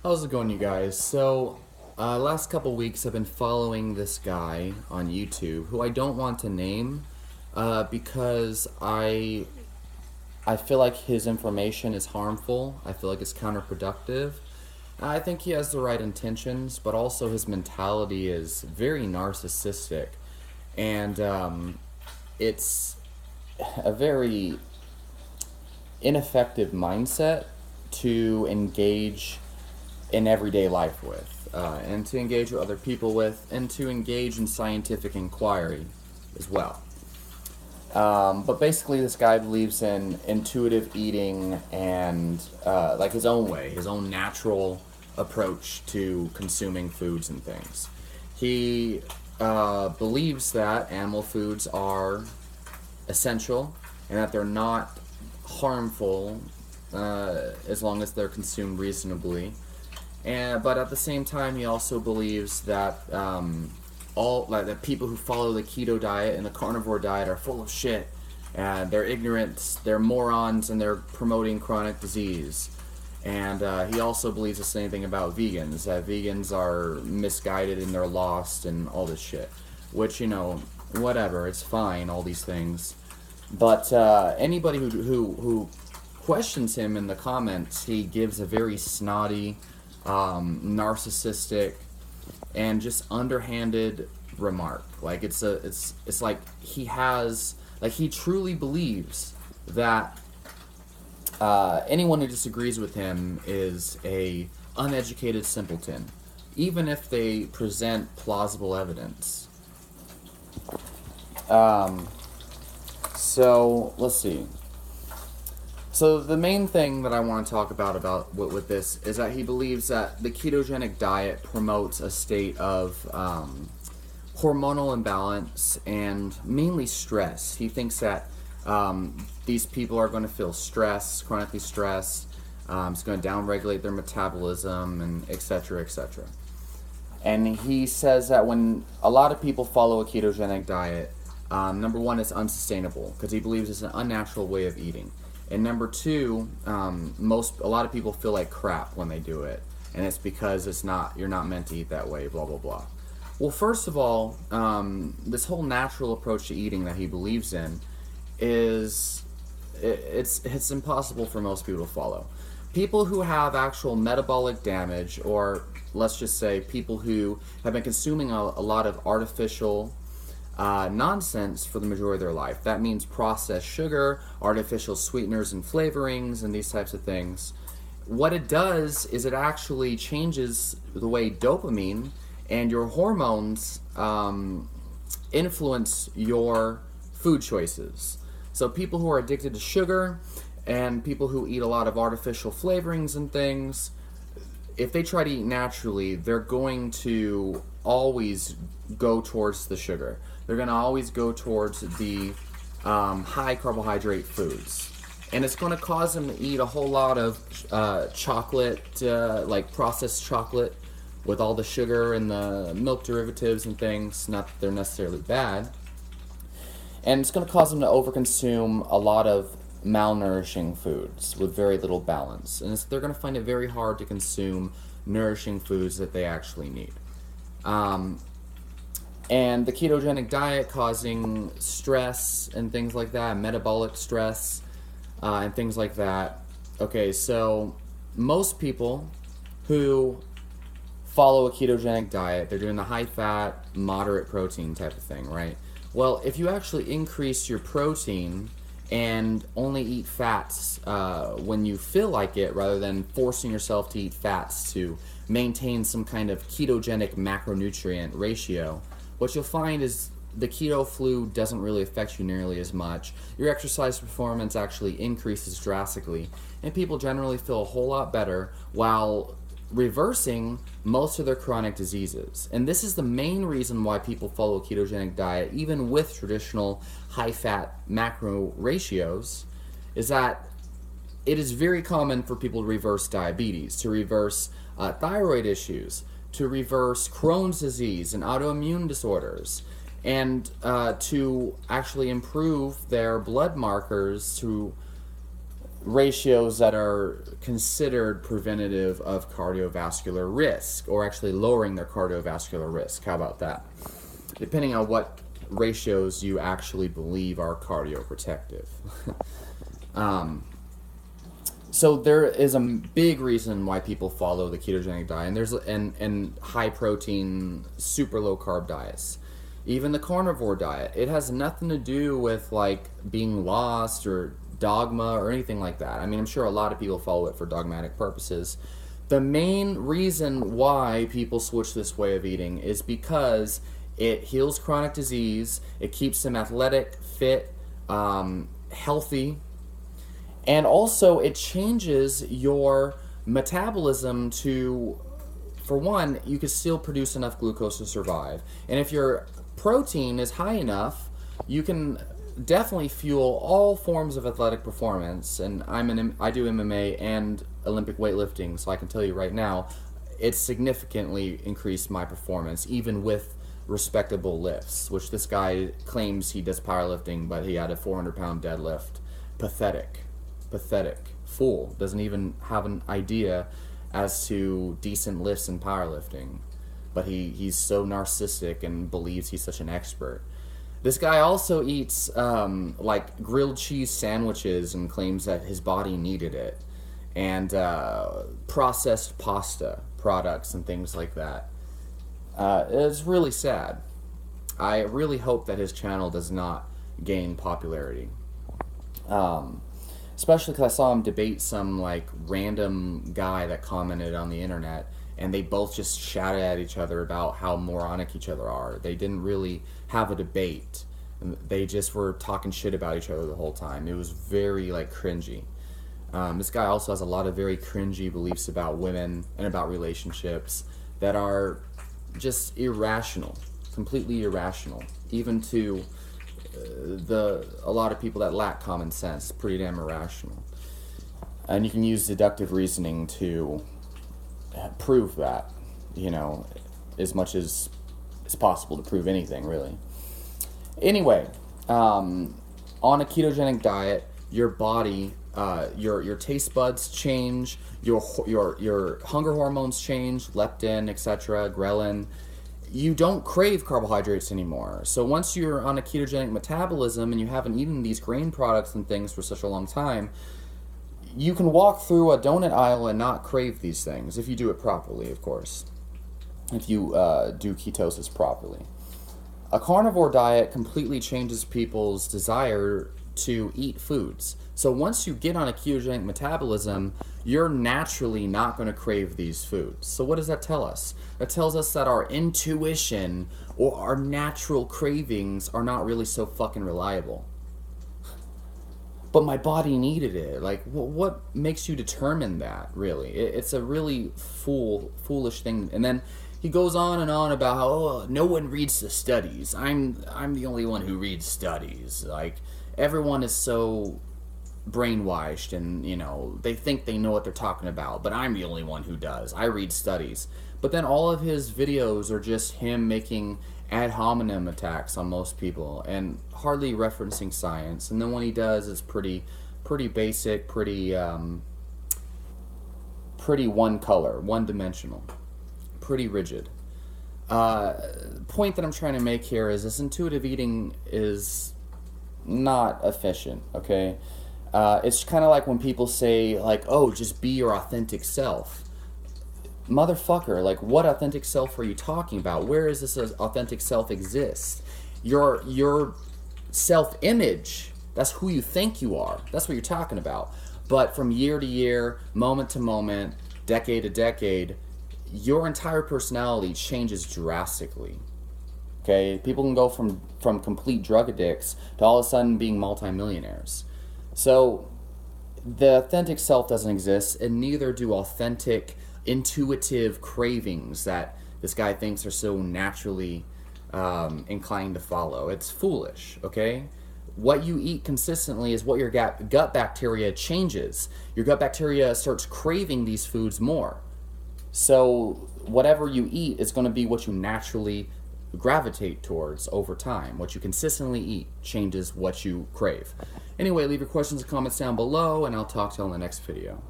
How's it going, you guys? Last couple weeks I've been following this guy on YouTube who I don't want to name because I feel like his information is harmful. I feel like it's counterproductive. I think he has the right intentions, but also his mentality is very narcissistic, and it's a very ineffective mindset to engage in everyday life with, and to engage with other people with, and to engage in scientific inquiry as well. But basically, this guy believes in intuitive eating and like his own way, his own natural approach to consuming foods and things. He believes that animal foods are essential and that they're not harmful as long as they're consumed reasonably. But at the same time, he also believes that that people who follow the keto diet and the carnivore diet are full of shit, and they're ignorant, they're morons, and they're promoting chronic disease. And he also believes the same thing about vegans, that vegans are misguided and they're lost and all this shit. Which, whatever, it's fine, all these things. But anybody who questions him in the comments, he gives a very snotty, narcissistic, and just underhanded remark. Like it's like he truly believes that anyone who disagrees with him is a uneducated simpleton, even if they present plausible evidence. So let's see. So the main thing that I want to talk about with this is that he believes that the ketogenic diet promotes a state of hormonal imbalance and mainly stress. He thinks that these people are going to feel stress, chronically stressed. It's going to downregulate their metabolism and etc. etc. And he says that when a lot of people follow a ketogenic diet, number one, it's unsustainable because he believes it's an unnatural way of eating. And number two, a lot of people feel like crap when they do it, and it's because you're not meant to eat that way. Blah blah blah. Well, first of all, this whole natural approach to eating that he believes in it's impossible for most people to follow. People who have actual metabolic damage, or let's just say people who have been consuming a lot of artificial nonsense for the majority of their life. That means processed sugar, artificial sweeteners and flavorings, and these types of things. What it does is it actually changes the way dopamine and your hormones influence your food choices. So people who are addicted to sugar and people who eat a lot of artificial flavorings and things, if they try to eat naturally, they're going to always go towards the sugar. They're going to always go towards the high carbohydrate foods. And it's going to cause them to eat a whole lot of chocolate, like processed chocolate, with all the sugar and the milk derivatives and things. Not that they're necessarily bad. And it's going to cause them to overconsume a lot of malnourishing foods with very little balance. And they're going to find it very hard to consume nourishing foods that they actually need. And the ketogenic diet causing stress and things like that, metabolic stress and things like that. Okay, so most people who follow a ketogenic diet, they're doing the high fat, moderate protein type of thing, right? Well, if you actually increase your protein and only eat fats when you feel like it, rather than forcing yourself to eat fats to maintain some kind of ketogenic macronutrient ratio, what you'll find is the keto flu doesn't really affect you nearly as much. Your exercise performance actually increases drastically, and people generally feel a whole lot better while reversing most of their chronic diseases. And this is the main reason why people follow a ketogenic diet, even with traditional high-fat macro ratios, is that it is very common for people to reverse diabetes, to reverse thyroid issues, to reverse Crohn's disease and autoimmune disorders, and to actually improve their blood markers to ratios that are considered preventative of cardiovascular risk, or actually lowering their cardiovascular risk. How about that? Depending on what ratios you actually believe are cardioprotective. So there is a big reason why people follow the ketogenic diet, and there's high protein, super low carb diets. Even the carnivore diet, it has nothing to do with like being lost or dogma or anything like that. I mean, I'm sure a lot of people follow it for dogmatic purposes. The main reason why people switch this way of eating is because it heals chronic disease, it keeps them athletic, fit, healthy, and also it changes your metabolism to, for one, you can still produce enough glucose to survive. And if your protein is high enough, you can definitely fuel all forms of athletic performance. And I do MMA and Olympic weightlifting, so I can tell you right now, it's significantly increased my performance, even with respectable lifts, which this guy claims he does powerlifting, but he had a 400-pound deadlift. Pathetic. Fool. Doesn't even have an idea as to decent lifts in powerlifting. But he's so narcissistic and believes he's such an expert. This guy also eats like grilled cheese sandwiches and claims that his body needed it. And processed pasta products and things like that. It's really sad. I really hope that his channel does not gain popularity. Especially because I saw him debate some like random guy that commented on the internet, and they both just shouted at each other about how moronic each other are. They didn't really have a debate. They just were talking shit about each other the whole time. It was very like cringy. This guy also has a lot of very cringy beliefs about women and about relationships that are just irrational, completely irrational, even to a lot of people that lack common sense. Pretty damn irrational. And you can use deductive reasoning to prove that, as much as it's possible to prove anything, really. Anyway, on a ketogenic diet, your body, your taste buds change, your hunger hormones change, leptin, etc., ghrelin. You don't crave carbohydrates anymore. So once you're on a ketogenic metabolism and you haven't eaten these grain products and things for such a long time, you can walk through a donut aisle and not crave these things, if you do it properly, of course. If you do ketosis properly. A carnivore diet completely changes people's desire to eat foods. So once you get on a ketogenic metabolism, you're naturally not going to crave these foods. So what does that tell us? That tells us that our intuition or our natural cravings are not really so fucking reliable. But my body needed it. Like, what makes you determine that, really? It's a really foolish thing. And then he goes on and on about how no one reads the studies. I'm the only one who reads studies. Like, everyone is so brainwashed and, they think they know what they're talking about, but I'm the only one who does. I read studies. But then all of his videos are just him making ad hominem attacks on most people and hardly referencing science. And then when he does, it's pretty basic, pretty one color, one dimensional, pretty rigid. Point that I'm trying to make here is this intuitive eating is not efficient, okay? It's kind of like when people say, like, oh, just be your authentic self. Motherfucker, like, what authentic self are you talking about? Where is this authentic self exist? Your self-image, that's who you think you are. That's what you're talking about. But from year to year, moment to moment, decade to decade, your entire personality changes drastically. Okay? People can go from complete drug addicts to all of a sudden being multimillionaires. So the authentic self doesn't exist, and neither do authentic, intuitive cravings that this guy thinks are so naturally inclined to follow. It's foolish, okay? What you eat consistently is what your gut bacteria changes. Your gut bacteria starts craving these foods more. So whatever you eat is going to be what you naturally gravitate towards over time. What you consistently eat changes what you crave. Anyway, leave your questions and comments down below, and I'll talk to you on the next video.